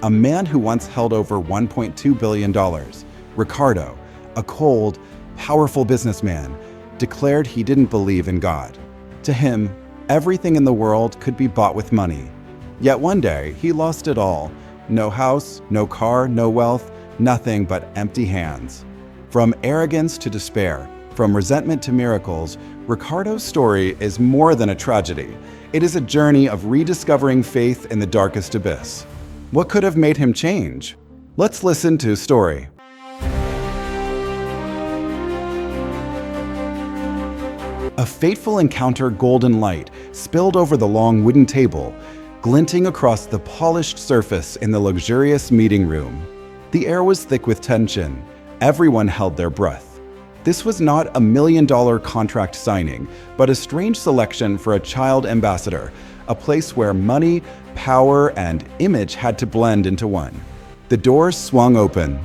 a man who once held over $1.2 billion, Ricardo, a cold, powerful businessman, declared he didn't believe in God. To him, everything in the world could be bought with money. Yet one day, he lost it all. No house, no car, no wealth, nothing but empty hands. From arrogance to despair, from resentment to miracles, Ricardo's story is more than a tragedy. It is a journey of rediscovering faith in the darkest abyss. What could have made him change? Let's listen to his story. A fateful encounter golden light spilled over the long wooden table, glinting across the polished surface in the luxurious meeting room. The air was thick with tension. Everyone held their breath. This was not a $1 million contract signing, but a strange selection for a child ambassador, a place where money, power, and image had to blend into one. The doors swung open.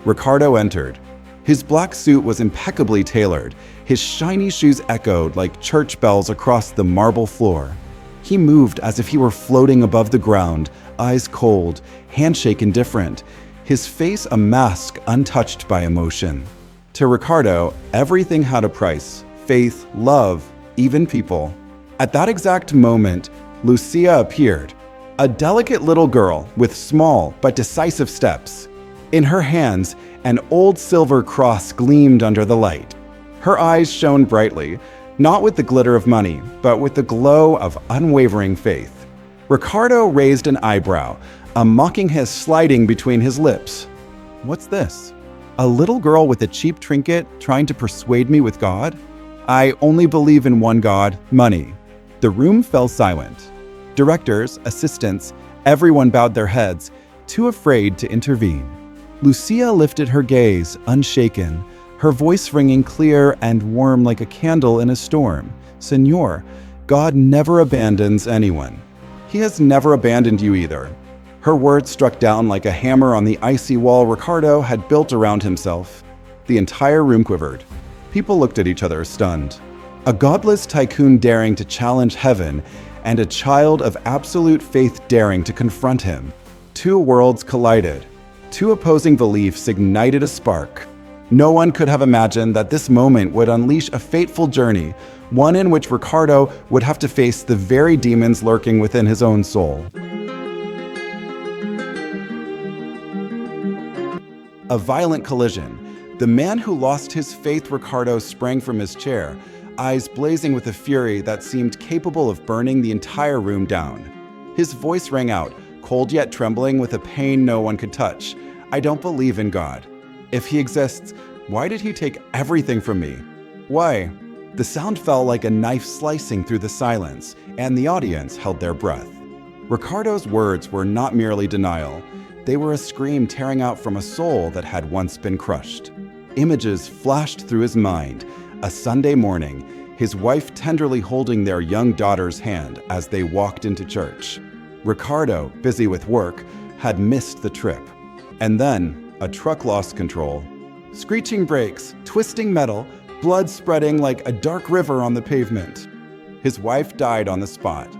Ricardo entered. His black suit was impeccably tailored. His shiny shoes echoed like church bells across the marble floor. He moved as if he were floating above the ground, eyes cold, handshake indifferent, his face a mask untouched by emotion. To Ricardo, everything had a price: faith, love, even people. At that exact moment, Lucia appeared, a delicate little girl with small but decisive steps. In her hands, an old silver cross gleamed under the light. Her eyes shone brightly, not with the glitter of money, but with the glow of unwavering faith. Ricardo raised an eyebrow, a mocking hiss sliding between his lips. What's this? A little girl with a cheap trinket trying to persuade me with God? I only believe in one God, money. The room fell silent. Directors, assistants, everyone bowed their heads, too afraid to intervene. Lucia lifted her gaze, unshaken, her voice ringing clear and warm like a candle in a storm. Señor, God never abandons anyone. He has never abandoned you either. Her words struck down like a hammer on the icy wall Ricardo had built around himself. The entire room quivered. People looked at each other, stunned. A godless tycoon daring to challenge heaven, and a child of absolute faith daring to confront him. Two worlds collided. Two opposing beliefs ignited a spark. No one could have imagined that this moment would unleash a fateful journey, one in which Ricardo would have to face the very demons lurking within his own soul. A violent collision. The man who lost his faith, Ricardo, sprang from his chair, eyes blazing with a fury that seemed capable of burning the entire room down. His voice rang out, cold yet trembling with a pain no one could touch. I don't believe in God. If he exists, why did he take everything from me? Why? The sound fell like a knife slicing through the silence, and the audience held their breath. Ricardo's words were not merely denial. They were a scream tearing out from a soul that had once been crushed. Images flashed through his mind. A Sunday morning, his wife tenderly holding their young daughter's hand as they walked into church. Ricardo, busy with work, had missed the trip. And then, a truck lost control. Screeching brakes, twisting metal, blood spreading like a dark river on the pavement. His wife died on the spot.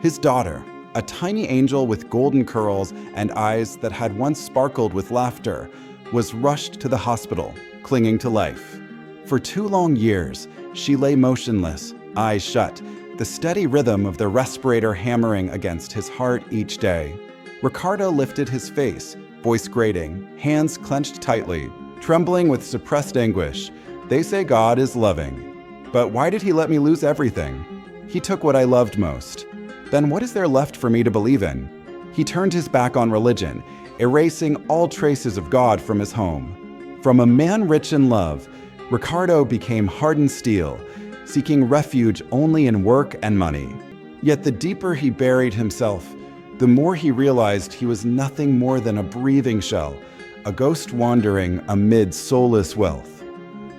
His daughter, a tiny angel with golden curls and eyes that had once sparkled with laughter, was rushed to the hospital, clinging to life. For 2 long years, she lay motionless, eyes shut, the steady rhythm of the respirator hammering against his heart each day. Ricardo lifted his face, voice grating, hands clenched tightly, trembling with suppressed anguish. They say God is loving. But why did he let me lose everything? He took what I loved most. Then what is there left for me to believe in? He turned his back on religion, erasing all traces of God from his home. From a man rich in love, Ricardo became hardened steel, seeking refuge only in work and money. Yet the deeper he buried himself, the more he realized he was nothing more than a breathing shell, a ghost wandering amid soulless wealth.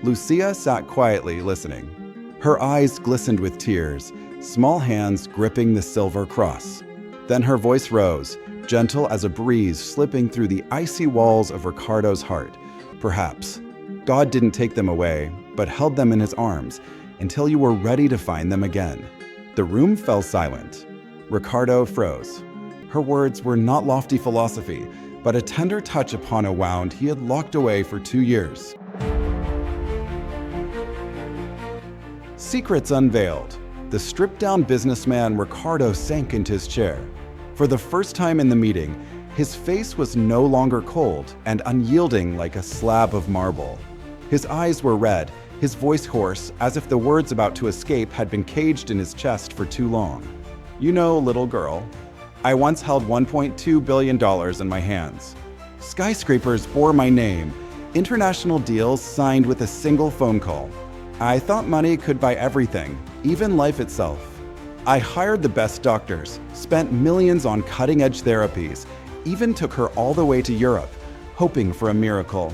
Lucia sat quietly listening. Her eyes glistened with tears, small hands gripping the silver cross. Then her voice rose, gentle as a breeze slipping through the icy walls of Ricardo's heart. Perhaps God didn't take them away, but held them in his arms until you were ready to find them again. The room fell silent. Ricardo froze. Her words were not lofty philosophy. but a tender touch upon a wound he had locked away for 2 years. Secrets unveiled. The stripped-down businessman Ricardo sank into his chair. For the first time in the meeting, his face was no longer cold and unyielding like a slab of marble. His eyes were red, his voice hoarse, as if the words about to escape had been caged in his chest for too long. "You know, little girl, I once held $1.2 billion in my hands. Skyscrapers bore my name, international deals signed with a single phone call. I thought money could buy everything, even life itself. I hired the best doctors, spent millions on cutting-edge therapies, even took her all the way to Europe, hoping for a miracle.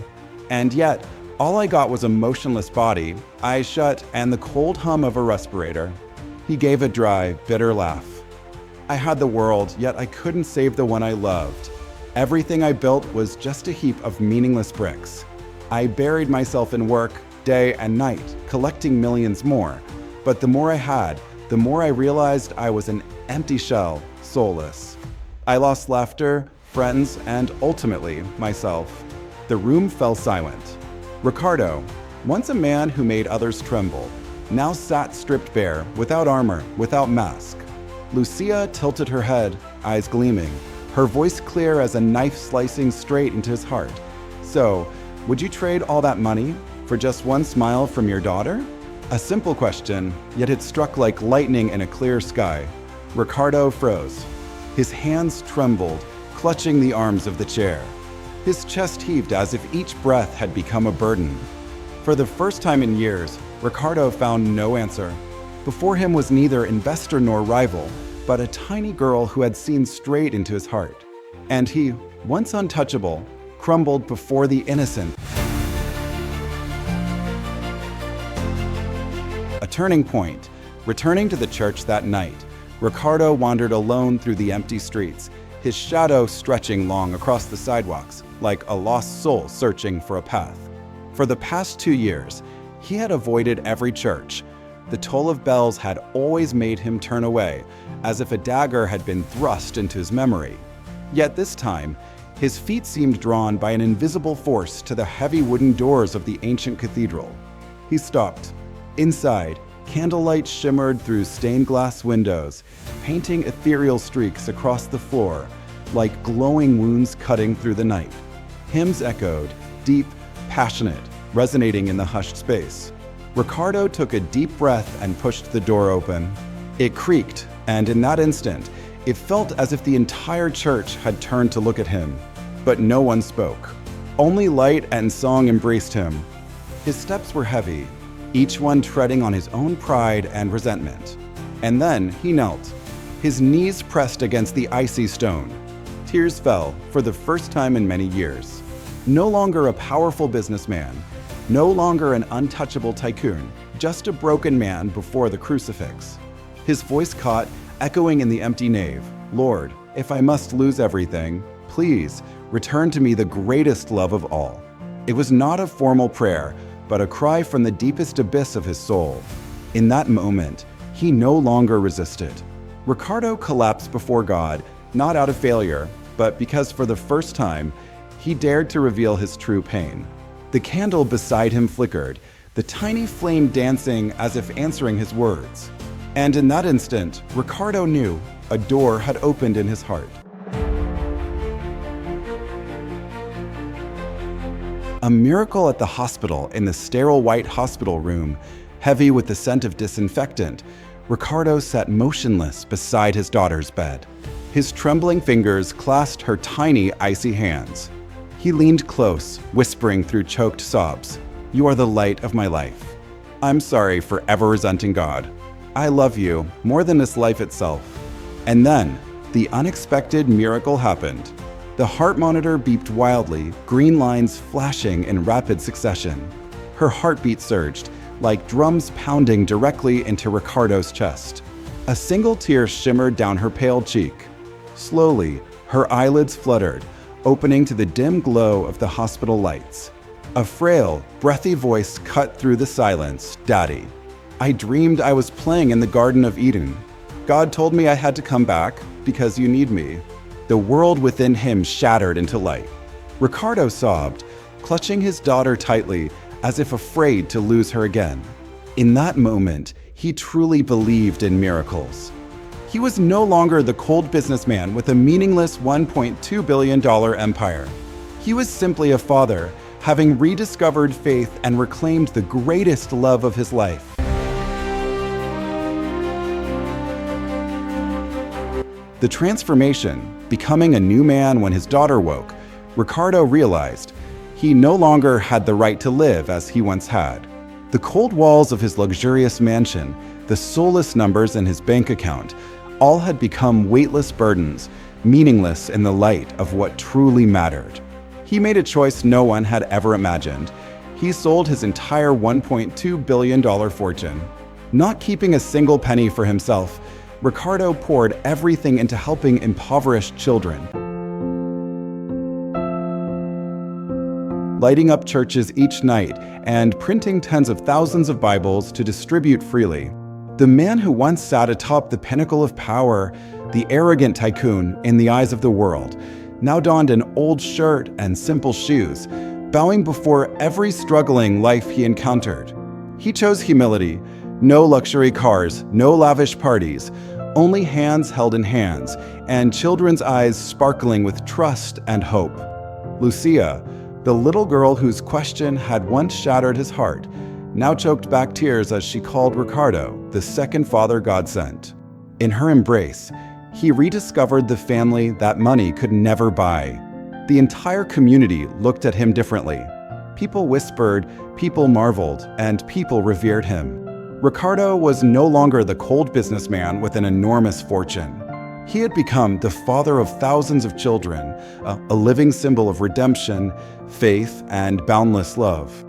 And yet, all I got was a motionless body, eyes shut, and the cold hum of a respirator." He gave a dry, bitter laugh. "I had the world, yet I couldn't save the one I loved. Everything I built was just a heap of meaningless bricks. I buried myself in work, day and night, collecting millions more. But the more I had, the more I realized I was an empty shell, soulless. I lost laughter, friends, and ultimately, myself." The room fell silent. Ricardo, once a man who made others tremble, now sat stripped bare, without armor, without mask. Lucia tilted her head, eyes gleaming, her voice clear as a knife slicing straight into his heart. "So, would you trade all that money for just one smile from your daughter?" A simple question, yet it struck like lightning in a clear sky. Ricardo froze. His hands trembled, clutching the arms of the chair. His chest heaved as if each breath had become a burden. For the first time in years, Ricardo found no answer. Before him was neither investor nor rival, but a tiny girl who had seen straight into his heart. And he, once untouchable, crumbled before the innocent. A turning point. Returning to the church that night, Ricardo wandered alone through the empty streets, his shadow stretching long across the sidewalks, like a lost soul searching for a path. For the past 2 years, he had avoided every church. The toll of bells had always made him turn away, as if a dagger had been thrust into his memory. Yet this time, his feet seemed drawn by an invisible force to the heavy wooden doors of the ancient cathedral. He stopped. Inside, candlelight shimmered through stained glass windows, painting ethereal streaks across the floor, like glowing wounds cutting through the night. Hymns echoed, deep, passionate, resonating in the hushed space. Ricardo took a deep breath and pushed the door open. It creaked, and in that instant, it felt as if the entire church had turned to look at him. But no one spoke. Only light and song embraced him. His steps were heavy, each one treading on his own pride and resentment. And then he knelt, his knees pressed against the icy stone. Tears fell for the first time in many years. No longer a powerful businessman, no longer an untouchable tycoon, just a broken man before the crucifix. His voice caught, echoing in the empty nave. "Lord, if I must lose everything, please return to me the greatest love of all." It was not a formal prayer, but a cry from the deepest abyss of his soul. In that moment, he no longer resisted. Ricardo collapsed before God, not out of failure, but because for the first time, he dared to reveal his true pain. The candle beside him flickered, the tiny flame dancing as if answering his words. And in that instant, Ricardo knew a door had opened in his heart. A miracle at the hospital, in the sterile white hospital room, heavy with the scent of disinfectant, Ricardo sat motionless beside his daughter's bed. His trembling fingers clasped her tiny, icy hands. He leaned close, whispering through choked sobs, "You are the light of my life. I'm sorry for ever resenting God. I love you more than this life itself." And then, the unexpected miracle happened. The heart monitor beeped wildly, green lines flashing in rapid succession. Her heartbeat surged, like drums pounding directly into Ricardo's chest. A single tear shimmered down her pale cheek. Slowly, her eyelids fluttered, opening to the dim glow of the hospital lights. A frail, breathy voice cut through the silence. "Daddy, I dreamed I was playing in the Garden of Eden. God told me I had to come back because you need me." The world within him shattered into light. Ricardo sobbed, clutching his daughter tightly as if afraid to lose her again. In that moment, he truly believed in miracles. He was no longer the cold businessman with a meaningless $1.2 billion empire. He was simply a father, having rediscovered faith and reclaimed the greatest love of his life. The transformation, becoming a new man when his daughter woke, Ricardo realized he no longer had the right to live as he once had. The cold walls of his luxurious mansion, the soulless numbers in his bank account, all had become weightless burdens, meaningless in the light of what truly mattered. He made a choice no one had ever imagined. He sold his entire $1.2 billion fortune. Not keeping a single penny for himself, Ricardo poured everything into helping impoverished children. Lighting up churches each night and printing tens of thousands of Bibles to distribute freely. The man who once sat atop the pinnacle of power, the arrogant tycoon in the eyes of the world, now donned an old shirt and simple shoes, bowing before every struggling life he encountered. He chose humility, no luxury cars, no lavish parties, only hands held in hands, and children's eyes sparkling with trust and hope. Lucia, the little girl whose question had once shattered his heart, now choked back tears as she called Ricardo the second father God sent. In her embrace, he rediscovered the family that money could never buy. The entire community looked at him differently. People whispered, people marveled, and people revered him. Ricardo was no longer the cold businessman with an enormous fortune. He had become the father of thousands of children, a living symbol of redemption, faith, and boundless love.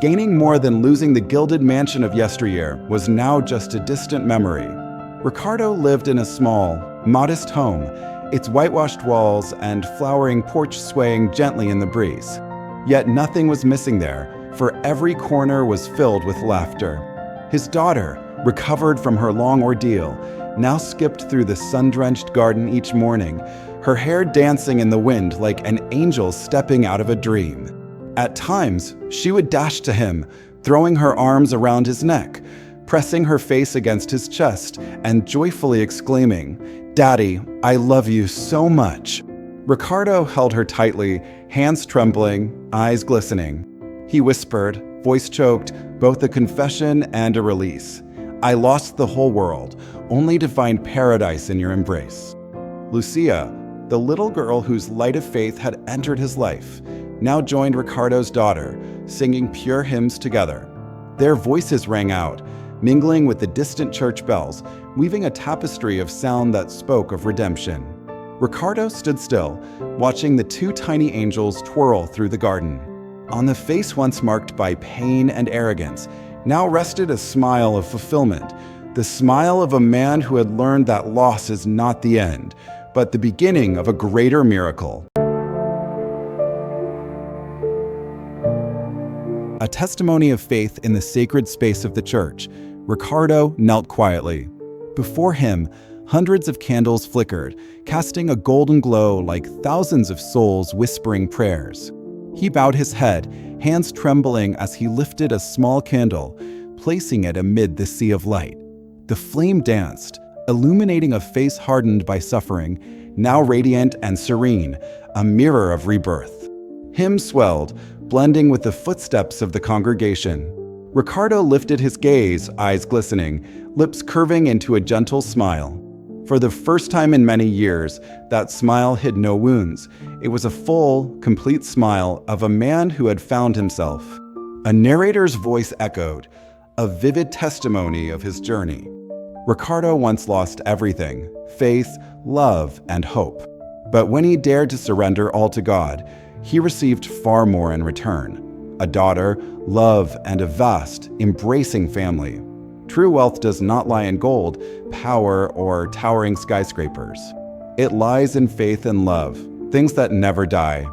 Gaining more than losing the gilded mansion of yesteryear was now just a distant memory. Ricardo lived in a small, modest home, its whitewashed walls and flowering porch swaying gently in the breeze. Yet nothing was missing there, for every corner was filled with laughter. His daughter, recovered from her long ordeal, now skipped through the sun-drenched garden each morning, her hair dancing in the wind like an angel stepping out of a dream. At times, she would dash to him, throwing her arms around his neck, pressing her face against his chest, and joyfully exclaiming, "Daddy, I love you so much." Ricardo held her tightly, hands trembling, eyes glistening. He whispered, voice choked, both a confession and a release. "I lost the whole world, only to find paradise in your embrace." Lucia, the little girl whose light of faith had entered his life, now joined Ricardo's daughter, singing pure hymns together. Their voices rang out, mingling with the distant church bells, weaving a tapestry of sound that spoke of redemption. Ricardo stood still, watching the two tiny angels twirl through the garden. On the face once marked by pain and arrogance, now rested a smile of fulfillment, the smile of a man who had learned that loss is not the end, but the beginning of a greater miracle. A testimony of faith in the sacred space of the church, Ricardo knelt quietly. Before him, hundreds of candles flickered, casting a golden glow like thousands of souls whispering prayers. He bowed his head, hands trembling as he lifted a small candle, placing it amid the sea of light. The flame danced, illuminating a face hardened by suffering, now radiant and serene, a mirror of rebirth. Hymns swelled, blending with the footsteps of the congregation. Ricardo lifted his gaze, eyes glistening, lips curving into a gentle smile. For the first time in many years, that smile hid no wounds. It was a full, complete smile of a man who had found himself. A narrator's voice echoed, a vivid testimony of his journey. Ricardo once lost everything: faith, love, and hope. But when he dared to surrender all to God, he received far more in return: a daughter, love, and a vast, embracing family. True wealth does not lie in gold, power, or towering skyscrapers. It lies in faith and love, things that never die.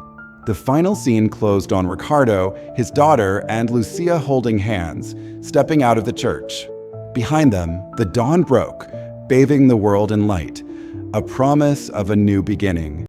The final scene closed on Ricardo, his daughter, and Lucia holding hands, stepping out of the church. Behind them, the dawn broke, bathing the world in light. a promise of a new beginning.